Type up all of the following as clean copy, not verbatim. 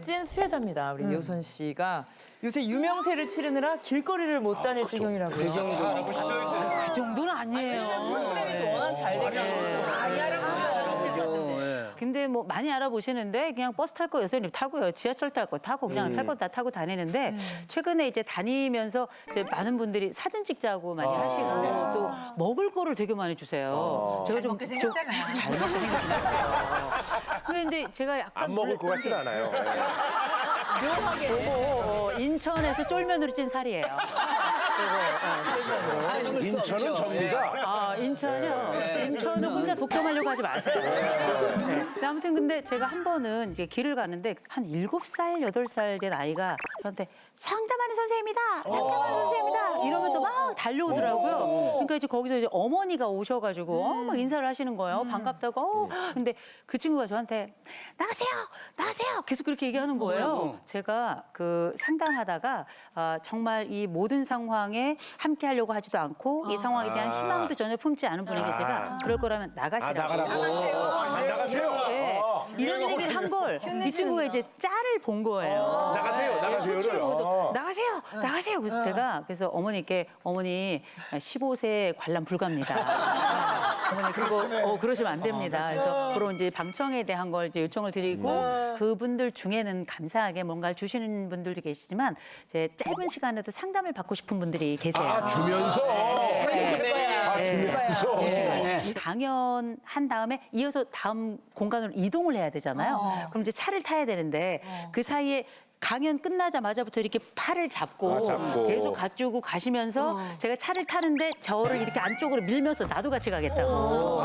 찐 수혜자입니다. 우리 이호선 씨가 요새 유명세를 치르느라 길거리를 못 다닐 지경이라고요. 그 정도. 그 정도는 아니에요. 프로그램이 또 워낙 잘 되고 많이 알아보죠. 근데 뭐 많이 알아보시는데 그냥 버스 탈 거 여전히 타고요. 지하철 탈 거 타고 그냥 탈 거 다 타고 다니는데 최근에 이제 다니면서 이제 많은 분들이 사진 찍자고 많이 하시고 또 먹을 거를 되게 많이 주세요. 제가 좀 잘 먹게 생겼어요. 그런데 제가 약간 안 먹을 것 같진 않아요. 묘하게. 보고 인천에서 쫄면으로 찐 살이에요. 인천은 전미가 아, 인천이요? 인천은 혼자 독점하려고 하지 마세요. 네. 아무튼 근데 제가 한 번은 이제 길을 가는데 한 7살, 8살 된 아이가 저한테 상담하는 선생님이다! 상담하는 선생님이다! 이러면서 막 달려오더라고요. 그러니까 이제 거기서 이제 어머니가 오셔가지고 막 인사를 하시는 거예요. 반갑다고. 근데 그 친구가 저한테 나가세요! 나가세요! 계속 그렇게 얘기하는 거예요. 제가 그 상담하다가 정말 이 모든 상황에 함께 하려고 하지도 않고 이 상황에 대한 희망도 전혀 품지 않은 분에게 제가 그럴 거라면 나가시라고. 나가세요. 네. 이런 얘기를 한 걸 이 친구가 이제 짤을 본 거예요. 나가세요. 나가세요. 나가세요. 그래서 제가 그래서 어머니께 어머니 15세 관람 불가입니다. 어머니 그거 그러시면 안 됩니다. 그래서 그런 이제 방청에 대한 걸 이제 요청을 드리고 그분들 중에는 감사하게 뭔가를 주시는 분들도 계시지만 이제 짧은 시간에도 상담을 받고 싶은 분들이 계세요. 아, 주면서? 주면서? 강연한 다음에 이어서 다음 공간으로 이동을 해야 되잖아요. 그럼 이제 차를 타야 되는데 그 사이에 강연 끝나자마자부터 이렇게 팔을 잡고, 계속 가지고 가시면서 제가 차를 타는데 저를 이렇게 안쪽으로 밀면서 나도 같이 가겠다고.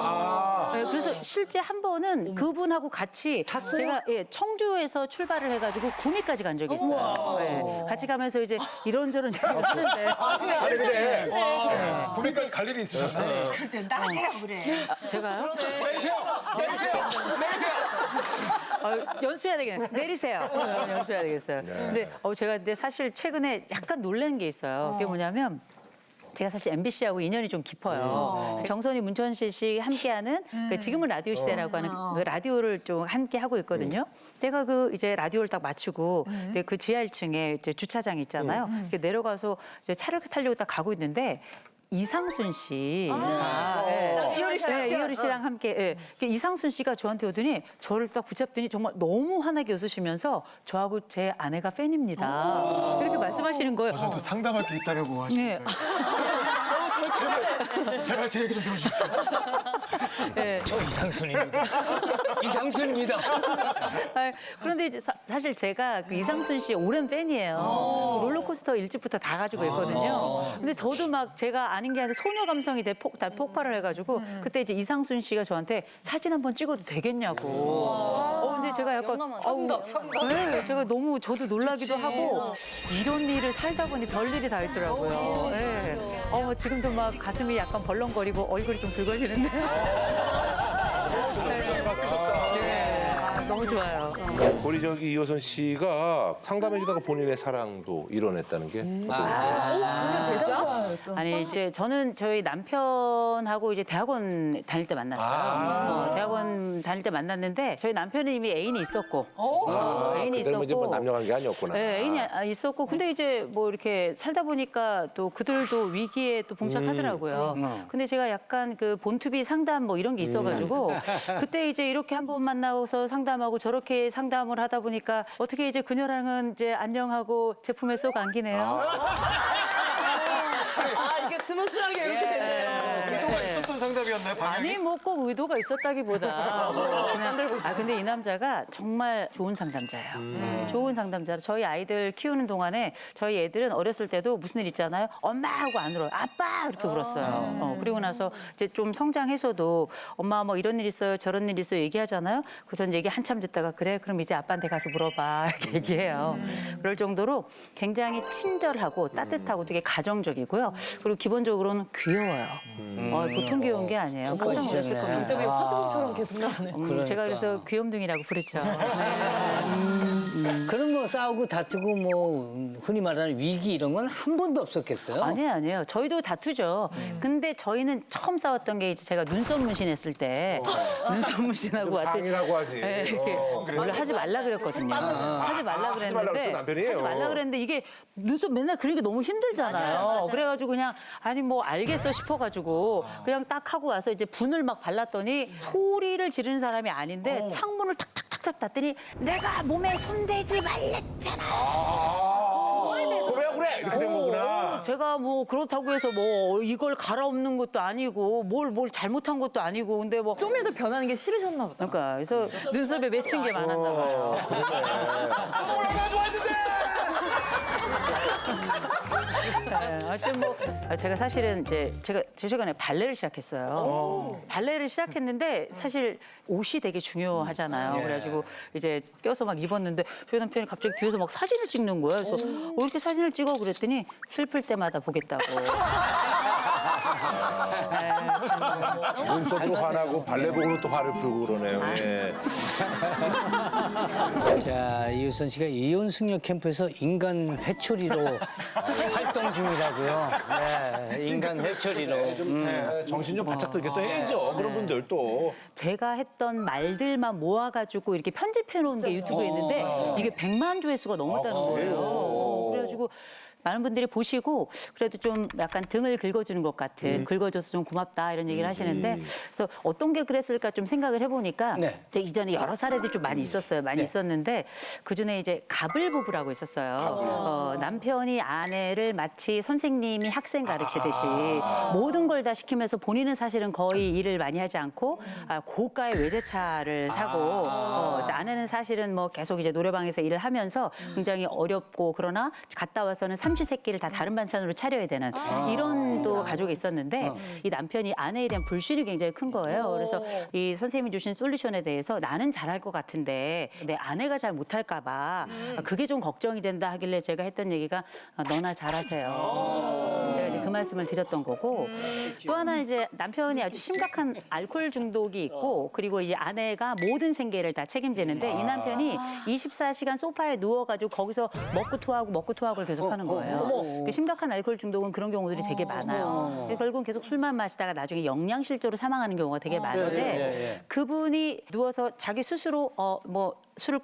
네, 그래서 실제 한 번은 그분하고 같이 제가 청주에서 출발을 해가지고 구미까지 간 적이 있어요. 네, 같이 가면서 이제 이런저런 얘기를 하는데. 아니, 근데. 구미까지 갈 일이 있으셨나요? 그럴 땐 나가세요 그래. 제가요? 내리세요. 연습해야 되겠네요. 내리세요. 연습해야 되겠어요. 근데 제가 근데 사실 최근에 약간 놀란 게 있어요. 그게 뭐냐면 제가 사실 MBC하고 인연이 좀 깊어요. 정선희 문천식 씨 함께하는 그 지금은 라디오 시대라고 하는 그 라디오를 좀 함께 하고 있거든요. 제가 그 이제 라디오를 딱 마치고 이제 그 지하 1층에 이제 주차장 있잖아요. 이렇게 내려가서 이제 차를 타려고 딱 가고 있는데 이상순 씨가 이효리 씨랑 함께 이상순 씨가 저한테 오더니 저를 딱 붙잡더니 정말 너무 환하게 웃으시면서 저하고 제 아내가 팬입니다. 이렇게 말씀하시는 거예요. 저도 상담할 게 있다라고 하시니까. 제발 제 얘기 좀 들어주십시오. 저 이상순입니다. 이상순입니다. 그런데 이제 사실 제가 그 이상순 씨의 오랜 팬이에요. 롤러코스터 1집부터 다 가지고 있거든요. 근데 저도 막 제가 아닌 게 아니라 소녀 감성이 다 폭발을 해가지고 그때 이제 이상순 씨가 저한테 사진 한번 찍어도 되겠냐고. 근데 제가 약간 네, 제가 너무 저도 놀라기도 하고 이런 일을 살다 보니 별일이 다 있더라고요. 네. 지금도 막 가슴이 약간 벌렁거리고 얼굴이 좀 붉어지는데. 너무 좋아요. 우리 저기 이호선 씨가 상담해주다가 본인의 사랑도 이뤄냈다는 게. 분명 대단 좋아요. 아니 이제 저는 저희 남편하고 이제 대학원 다닐 때 만났어요. 대학원 다닐 때 만났는데 저희 남편은 이미 애인이 있었고, 애인이 그때는 이제 뭐 있었고, 남녀관계 아니었구나. 네, 애인이 있었고, 근데 이제 뭐 이렇게 살다 보니까 또 그들도 위기에 또 봉착하더라고요. 근데 제가 약간 그 본투비 상담 뭐 이런 게 있어가지고 그때 이제 이렇게 한 번 만나서 상담하고 저렇게 상담을 하다 보니까 어떻게 이제 그녀랑은 이제 안녕하고 제품에 쏙 안기네요. 이게 스무스하게 이렇게 됐네요. 의도가 있었던 상담이었나요? 방향이? 아니 뭐 꼭 의도가 있었다기보다 그냥 근데 이 남자가 정말 좋은 상담자예요. 좋은 상담자라 저희 아이들 키우는 동안에 저희 애들은 어렸을 때도 무슨 일 있잖아요. 엄마 하고 안 울어요. 아빠 이렇게 울었어요. 그리고 나서 이제 좀 성장해서도 엄마 뭐 이런 일 있어요. 저런 일 있어요. 얘기하잖아요. 그래서 전 얘기 한참 듣다가 그래 그럼 이제 아빠한테 가서 물어봐 이렇게 얘기해요. 그럴 정도로 굉장히 친절하고 따뜻하고 되게 가정적이고요. 그리고 기본적으로는 귀여워요. 보통 귀여운 게 아니에요. 깜짝 놀라실 겁니다. 장점이 화수분처럼 계속 나오네. 제가 그래서 귀염둥이라고 부르죠. 네. 그런 거 싸우고 다투고 뭐 흔히 말하는 위기 이런 건 한 번도 없었겠어요? 아니에요. 저희도 다투죠. 근데 저희는 처음 싸웠던 게 이제 제가 눈썹 문신했을 때 눈썹 문신하고 왔더니 상이라고 하지. 네, 이렇게 원래 하지 말라 그랬거든요. 하지 말라 하지 말라 그랬는데 그랬어, 남편이? 하지 말라 그랬는데 이게 눈썹 맨날 그리기 너무 힘들잖아요. 그래가지고 그냥 아니 뭐 알겠어 싶어가지고 그냥 딱 하고 와서 이제 분을 막 발랐더니 소리를 지르는 사람이 아닌데 창문을 탁탁탁탁 닫더니 내가 몸에 손대지 말랬잖아. 왜 그래? 이렇게 된 거구나. 제가 뭐 그렇다고 해서 뭐 이걸 갈아엎는 것도 아니고 뭘 잘못한 것도 아니고 근데 뭐 좀이라도 변하는 게 싫으셨나 보다. 그러니까 그래서 눈썹에 맺힌 게 많았나 봐요. 얼마나 좋아했는데. 네, 하여튼 뭐 제가 사실은 이제 제가 최근에 발레를 시작했어요. 발레를 시작했는데 사실 옷이 되게 중요하잖아요. 그래가지고 이제 껴서 막 입었는데 저희 남편이 갑자기 뒤에서 막 사진을 찍는 거예요. 그래서 이렇게 사진을 찍어 그랬더니 슬플 때마다 보겠다고. 눈썹으로 화나고 발레복으로 또 화를 풀고 그러네요. 예. 자, 이효선 씨가 이혼 숙녀 캠프에서 인간 회초리로 활동 중이라고요. 네, 인간 회초리로. 정신 좀 바짝 들게 또 해야죠. 그런 분들 또. 제가 했던 말들만 모아가지고 이렇게 편집해 놓은 게 유튜브에 있는데 이게 100만 조회수가 넘었다는 거예요. 그래가지고 많은 분들이 보시고 그래도 좀 약간 등을 긁어주는 것 같은 긁어줘서 좀 고맙다 이런 얘기를 하시는데 그래서 어떤 게 그랬을까 좀 생각을 해보니까 네. 제가 이전에 여러 사례들이 좀 많이 있었어요. 많이 있었는데 그중에 이제 가불부부라고 있었어요. 남편이 아내를 마치 선생님이 학생 가르치듯이 모든 걸 다 시키면서 본인은 사실은 거의 일을 많이 하지 않고 고가의 외제차를 사고 이제 아내는 사실은 뭐 계속 이제 노래방에서 일을 하면서 굉장히 어렵고 그러나 갔다 와서는 삼시세끼를 다 다른 반찬으로 차려야 되는 이런 또 가족이 있었는데 이 남편이 아내에 대한 불신이 굉장히 큰 거예요. 그래서 이 선생님이 주신 솔루션에 대해서 나는 잘할 것 같은데 내 아내가 잘 못할까 봐 그게 좀 걱정이 된다 하길래 제가 했던 얘기가 너나 잘하세요. 제가 이제 그 말씀을 드렸던 거고 또 하나 이제 남편이 아주 심각한 알코올 중독이 있고 그리고 이제 아내가 모든 생계를 다 책임지는데 이 남편이 24시간 소파에 누워가지고 거기서 먹고 토하고를 계속 하는 거예요. 그 심각한 알코올 중독은 그런 경우들이 되게 많아요. 결국은 계속 술만 마시다가 나중에 영양실조로 사망하는 경우가 되게 많은데 그분이 누워서 자기 스스로 뭐 술을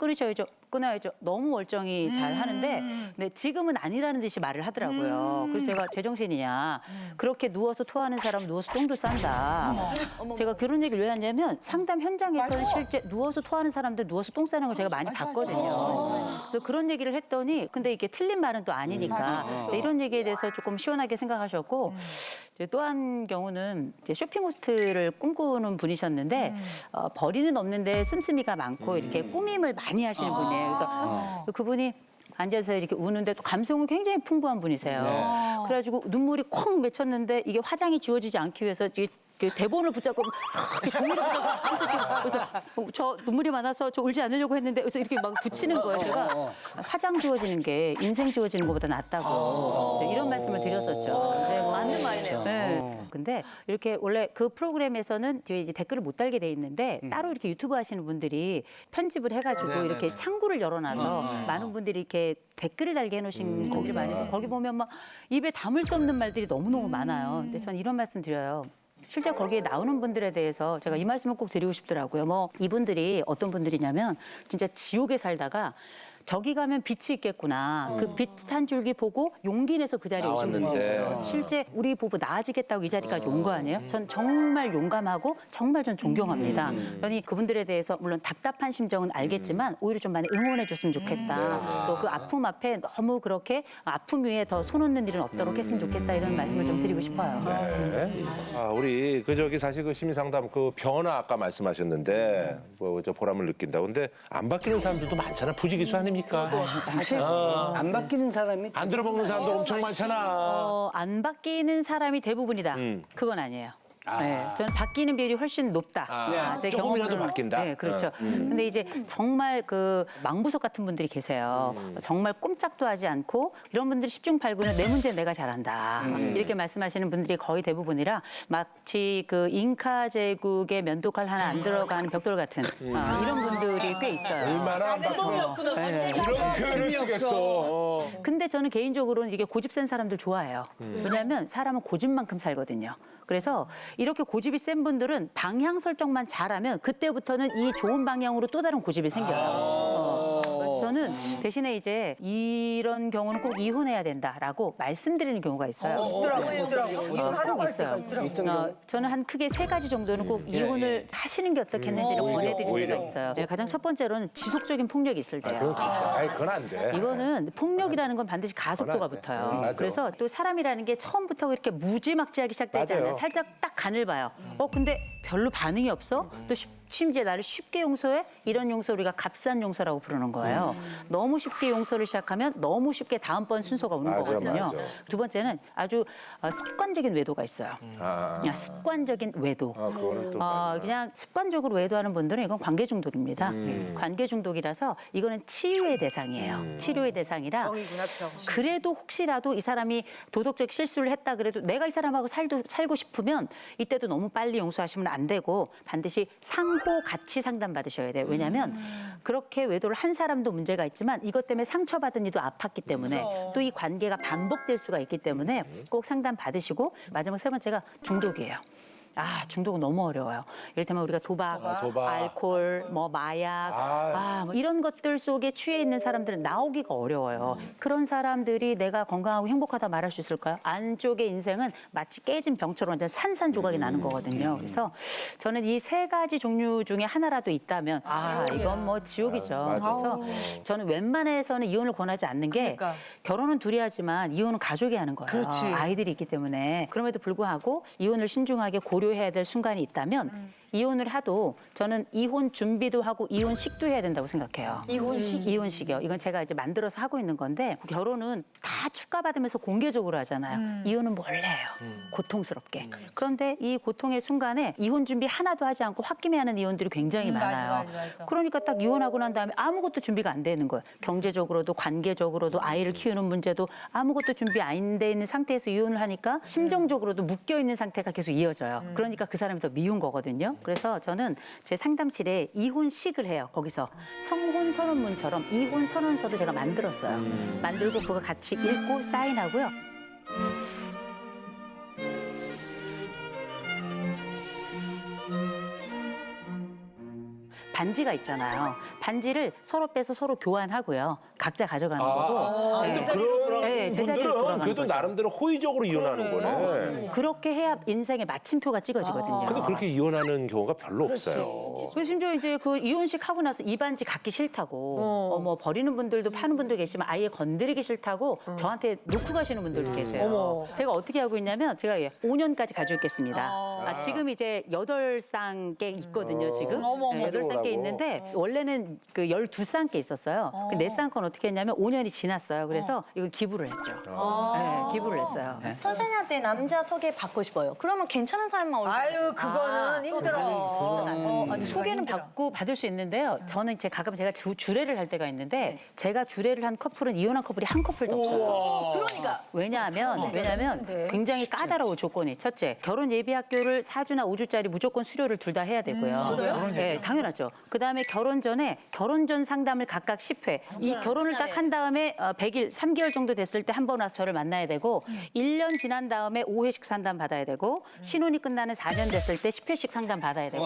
끊어야죠. 너무 멀쩡히 잘 하는데 근데 지금은 아니라는 듯이 말을 하더라고요. 그래서 제가 제정신이냐. 그렇게 누워서 토하는 사람 누워서 똥도 싼다. 제가 그런 얘기를 왜 하냐면 상담 현장에서는 실제 누워서 토하는 사람들 누워서 똥 싸는 걸 제가 많이 봤거든요. 그래서 그런 얘기를 했더니 근데 이게 틀린 말은 또 아니니까 이런 얘기에 대해서 조금 시원하게 생각하셨고 또 한 경우는 이제 쇼핑 호스트를 꿈꾸는 분이셨는데 벌이는 없는데 씀씀이가 많고 이렇게 꾸밈을 많이 하시는 분이에요. 그래서 그분이 앉아서 이렇게 우는데 또 감성은 굉장히 풍부한 분이세요. 그래가지고 눈물이 콱 맺혔는데 이게 화장이 지워지지 않기 위해서 이게 그 대본을 붙잡고 이렇게 종이를 붙잡고 그래서 저 눈물이 많아서 저 울지 않으려고 했는데 그래서 이렇게 막 붙이는 거예요. 제가 화장 지워지는 게 인생 지워지는 것보다 낫다고 이런 말씀을 드렸었죠. 네, 뭐 맞는 말이네요. 네. 근데 이렇게 원래 그 프로그램에서는 뒤에 이제 댓글을 못 달게 돼 있는데 따로 이렇게 유튜브 하시는 분들이 편집을 해가지고 이렇게 창구를 열어놔서 많은 분들이 이렇게 댓글을 달게 해놓으신 분들이 많은데 거기 보면 막 입에 담을 수 없는 말들이 너무너무 많아요. 근데 저는 이런 말씀 드려요. 실제 거기에 나오는 분들에 대해서 제가 이 말씀을 꼭 드리고 싶더라고요. 뭐 이분들이 어떤 분들이냐면 진짜 지옥에 살다가 저기 가면 빛이 있겠구나. 그 빛 한 줄기 보고 용기 내서 그 자리에 오신 분이에요. 실제 우리 부부 나아지겠다고 이 자리까지 온 거 아니에요? 전 정말 용감하고 정말 전 존경합니다. 그러니 그분들에 대해서 물론 답답한 심정은 알겠지만 오히려 좀 많이 응원해 줬으면 좋겠다. 또 그 아픔 앞에 너무 그렇게 아픔 위에 더 손 얹는 일은 없도록 했으면 좋겠다 이런 말씀을 좀 드리고 싶어요. 네. 우리 저기 사실 그 심리상담 그 변화 아까 말씀하셨는데 뭐 저 보람을 느낀다. 근데 안 바뀌는 사람들도 많잖아. 부지기수 아닙니까? 사실 안 바뀌는 사람이 안 들어먹는 사람도 엄청 많잖아. 안 바뀌는 사람이 대부분이다. 그건 아니에요. 네, 저는 바뀌는 비율이 훨씬 높다. 제 조금이라도 경험으로는. 바뀐다? 네, 그렇죠. 근데 이제 정말 그 망부석 같은 분들이 계세요. 정말 꼼짝도 하지 않고 이런 분들이 10중 8구는 내 문제는 내가 잘한다. 이렇게 말씀하시는 분들이 거의 대부분이라 마치 그 잉카 제국의 면도칼 하나 안 들어가는 벽돌 같은 이런 분들이 꽤 있어요. 얼마나 이런 표현을 쓰겠어. 근데 저는 개인적으로는 이게 고집 센 사람들 좋아해요. 왜냐하면 사람은 고집만큼 살거든요. 그래서 이렇게 고집이 센 분들은 방향 설정만 잘하면 그때부터는 이 좋은 방향으로 또 다른 고집이 생겨요. 그래서 저는 대신에 이제 이런 경우는 꼭 이혼해야 된다라고 말씀드리는 경우가 있어요. 꼭 있어요. 저는 한 크게 3가지 정도는 꼭 이혼을 하시는 게 어떻겠는지를 권해드리는 오히려. 데가 있어요. 네, 가장 첫 번째로는 지속적인 폭력이 있을 때요. 아니, 그건 안 돼. 이거는 폭력이라는 건 반드시 가속도가 그건 안 돼. 붙어요. 맞아. 그래서 또 사람이라는 게 처음부터 이렇게 무지막지하게 시작되지 않아요. 맞아요. 살짝 딱 간을 봐요. 근데 별로 반응이 없어? 또 심지어 나를 쉽게 용서해? 이런 용서 우리가 값싼 용서라고 부르는 거예요. 너무 쉽게 용서를 시작하면 너무 쉽게 다음번 순서가 오는 맞아, 거거든요. 맞아. 두 번째는 아주 습관적인 외도가 있어요. 그냥 습관적인 외도. 그거는 또. 그냥 습관적으로 외도하는 분들은 이건 관계 중독입니다. 관계 중독이라서 이거는 치유의 대상이에요. 치료의 대상이라 그래도 혹시라도 이 사람이 도덕적 실수를 했다 그래도 내가 이 사람하고 살고 싶으면 이때도 너무 빨리 용서하시면 안 되고 반드시 상호 같이 상담받으셔야 돼요. 왜냐하면 그렇게 외도를 한 사람도 문제가 있지만 이것 때문에 상처받은 이도 아팠기 때문에 또 이 관계가 반복될 수가 있기 때문에 꼭 상담 받으시고 마지막 3번째가 중독이에요. 중독은 너무 어려워요. 이를테면 우리가 도박, 도박. 알코올, 뭐 마약, 뭐 이런 것들 속에 취해 있는 사람들은 나오기가 어려워요. 그런 사람들이 내가 건강하고 행복하다 말할 수 있을까요? 안쪽의 인생은 마치 깨진 병처럼 완전 산산조각이 나는 거거든요. 그래서 저는 이 3가지 종류 중에 하나라도 있다면 이건 뭐 지옥이죠. 그래서 저는 웬만해서는 이혼을 권하지 않는 게 결혼은 둘이 하지만 이혼은 가족이 하는 거예요. 아이들이 있기 때문에. 그럼에도 불구하고 이혼을 신중하게 고려해야 될 순간이 있다면 이혼을 하도 저는 이혼 준비도 하고 이혼식도 해야 된다고 생각해요. 이혼식이요. 이건 제가 이제 만들어서 하고 있는 건데 결혼은 다 축가받으면서 공개적으로 하잖아요. 이혼은 몰래 해요. 고통스럽게. 그런데 이 고통의 순간에 이혼 준비 하나도 하지 않고 홧김에 하는 이혼들이 굉장히 많아요. 그러니까 딱 이혼하고 난 다음에 아무것도 준비가 안 되는 거예요. 경제적으로도 관계적으로도 아이를 키우는 문제도 아무것도 준비 안 돼 있는 상태에서 이혼을 하니까 심정적으로도 묶여 있는 상태가 계속 이어져요. 그러니까 그 사람이 더 미운 거거든요. 그래서 저는 제 상담실에 이혼식을 해요. 거기서 성혼 선언문처럼 이혼 선언서도 제가 만들었어요. 만들고 그거 같이 읽고 사인하고요. 반지가 있잖아요. 반지를 서로 빼서 서로 교환하고요. 각자 가져가는 거고. 그런 제자리로 분들은 돌아가는 그래도 거죠. 나름대로 호의적으로 이혼하는 거네. 그렇게 해야 인생의 마침표가 찍어지거든요. 근데 그렇게 이혼하는 경우가 별로 없어요. 그래서 심지어 이제 그 이혼식 하고 나서 이 반지 갖기 싫다고 뭐 버리는 분들도 파는 분도 계시면 아예 건드리기 싫다고 저한테 놓고 가시는 분들도 계세요. 제가 어떻게 하고 있냐면 제가 5년까지 가지고 있겠습니다. 지금 이제 8쌍께 있거든요, 지금. 네, 8쌍께 있는데 원래는 그 12쌍께 있었어요. 그 4쌍 건 어떻게 했냐면 5년이 지났어요. 그래서 이건 기부를 했죠. 네, 기부를 했어요. 선생님한테 남자 소개 받고 싶어요. 그러면 괜찮은 사람만 올까? 아유, 그거는 힘들어. 소개는 받을 수 있는데요. 저는 이제 가끔 제가 주례를 할 때가 있는데 제가 주례를 한 커플은 이혼한 커플이 한 커플도 없어요. 그러니까. 왜냐하면 굉장히 까다로운 조건이 첫째, 결혼 예비 학교를 4주나 5주짜리 무조건 수료를 둘 다 해야 되고요. 네, 당연하죠. 그다음에 결혼 전에 결혼 전 상담을 각각 10회. 이 결혼을 딱 한 다음에 100일, 3개월 정도 됐을 때 한 번 와서 저를 만나야 되고 1년 지난 다음에 5회씩 상담 받아야 되고 신혼이 끝나는 4년 됐을 때 10회씩 상담 받아야 되고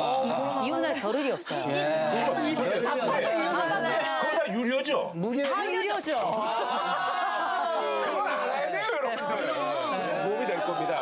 이혼할 겨를이 없어요. 그거 다 유료죠? 다 유료죠. 도움이 될 겁니다.